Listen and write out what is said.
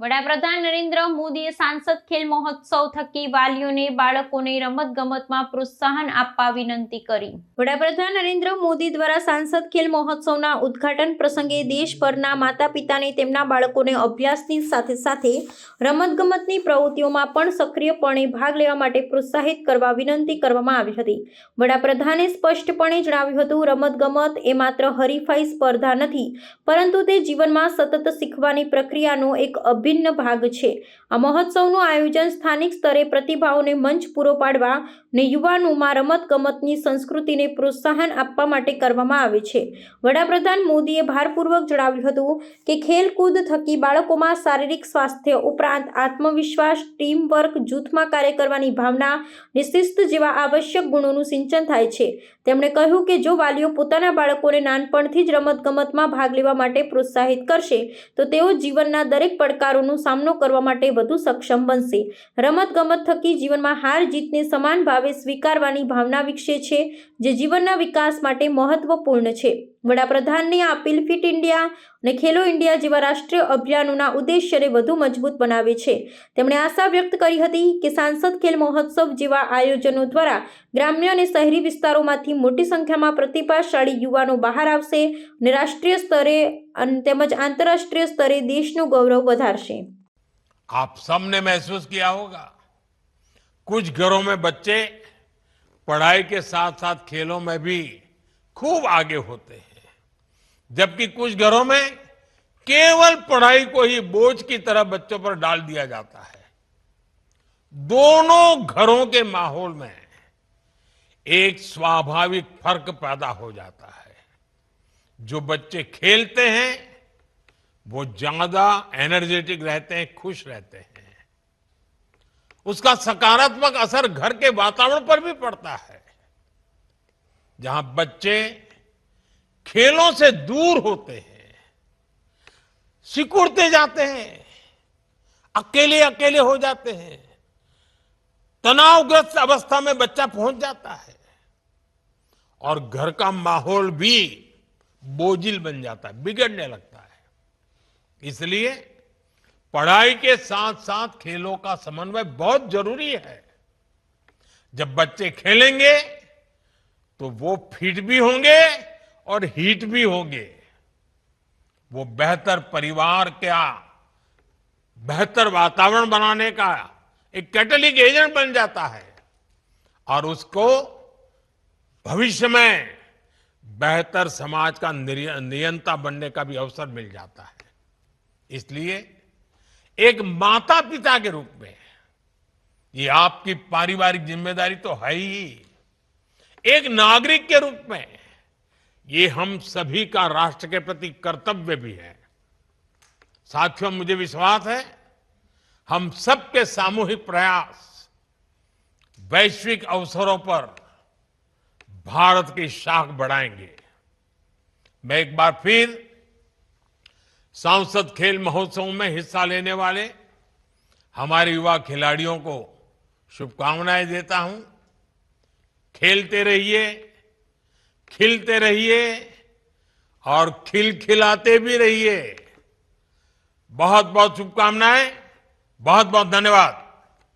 વડાપ્રધાન નરેન્દ્ર મોદીએ સાંસદ ખેલ મહોત્સવ થકી વાલીઓને બાળકોને રમતગમતમાં પ્રોત્સાહન આપવા વિનંતી કરી। વડાપ્રધાન નરેન્દ્ર મોદી દ્વારા સાંસદ ખેલ મહોત્સવના ઉદ્ઘાટન પ્રસંગે દેશભરના માતા પિતાને તેમના બાળકોને અભ્યાસની સાથે સાથે રમતગમતની પ્રવૃત્તિઓમાં પણ સક્રિયપણે ભાગ લેવા માટે પ્રોત્સાહિત કરવા વિનંતી કરવામાં આવી હતી। વડાપ્રધાને સ્પષ્ટપણે જણાવ્યું હતું, રમતગમત એ માત્ર હરીફાઈ સ્પર્ધા નથી, પરંતુ તે જીવનમાં સતત શીખવાની પ્રક્રિયાનો એક અભિન્ન ભાગ છે। આ મહોત્સવનું આયોજન સ્થાનિક સ્તરે પ્રતિભાઓને મંચ પૂરો પાડવા અને યુવાનોમાં રમતગમતની સંસ્કૃતિને પ્રોત્સાહન આપવા માટે કરવામાં આવે છે। વડાપ્રધાન મોદીએ ભારપૂર્વક જણાવ્યું હતું કે ખેલકૂદ થકી બાળકોમાં શારીરિક સ્વાસ્થ્ય ઉપરાંત આત્મવિશ્વાસ, ટીમ વર્ક, જૂથમાં કાર્ય કરવાની ભાવના અને શિસ્ત જેવા આવશ્યક ગુણોનું સિંચન થાય છે। તેમણે કહ્યું કે જો વાલીઓ પોતાના બાળકોને નાનપણથી જ રમતગમતમાં ભાગ લેવા માટે પ્રોત્સાહિત કરશે તો તેઓ જીવનના દરેક પડકારોનો સામનો કરવા માટે વધુ સક્ષમ બનશે। રમતગમત થકી જીવનમાં હાર જીતને સમાન ભાવે સ્વીકારવાની ભાવના વિકસે છે, જે જીવનના વિકાસ માટે મહત્વપૂર્ણ છે। વડાપ્રધાનની આ અપીલ ફિટ ઇન્ડિયા અને ખેલો ઇન્ડિયા જેવા રાષ્ટ્રીય અભિયાનોના ઉદ્દેશ્યને વધુ મજબૂત બનાવે છે। તેમણે આશા વ્યક્ત કરી હતી કે સાંસદ ખેલ મહોત્સવ જેવા આયોજનો દ્વારા ગ્રામ્ય અને શહેરી વિસ્તારોમાંથી મોટી સંખ્યામાં પ્રતિભાશાળી યુવાનો બહાર આવશે અને રાષ્ટ્રીય સ્તરે તેમજ आंतरराष्ट्रीय स्तरे देशનું गौरव વધારશે। आप सबने महसूस किया होगा, कुछ घरों में बच्चे पढ़ाई के साथ साथ खेलों में भी खूब आगे होते हैं, जबकि कुछ घरों में केवल पढ़ाई को ही बोझ की तरह बच्चों पर डाल दिया जाता है। दोनों घरों के माहौल में एक स्वाभाविक फर्क पैदा हो जाता है। जो बच्चे खेलते हैं वो ज्यादा एनर्जेटिक रहते हैं, खुश रहते हैं। उसका सकारात्मक असर घर के वातावरण पर भी पड़ता है। जहां बच्चे खेलों से दूर होते हैं, सिकुड़ते जाते हैं, अकेले अकेले हो जाते हैं, तनावग्रस्त अवस्था में बच्चा पहुंच जाता है और घर का माहौल भी बोझिल बन जाता है, बिगड़ने लगता है। इसलिए पढ़ाई के साथ साथ खेलों का समन्वय बहुत जरूरी है। जब बच्चे खेलेंगे तो वो फिट भी होंगे और हिट भी होंगे। वो बेहतर परिवार का बेहतर वातावरण बनाने का एक कैटलिक एजेंट बन जाता है और उसको भविष्य में बेहतर समाज का नियंता बनने का भी अवसर मिल जाता है। इसलिए एक माता पिता के रूप में ये आपकी पारिवारिक जिम्मेदारी तो है ही, एक नागरिक के रूप में ये हम सभी का राष्ट्र के प्रति कर्तव्य भी है। साथियों, मुझे विश्वास है हम सबके सामूहिक प्रयास वैश्विक अवसरों पर भारत की शाख बढ़ाएंगे। मैं एक बार फिर सांसद खेल महोत्सव में हिस्सा लेने वाले हमारे युवा खिलाड़ियों को शुभकामनाएं देता हूं। खेलते रहिए, खिलते रहिए और खिलखिलाते भी रहिए। बहुत बहुत शुभकामनाएं, बहुत बहुत धन्यवाद।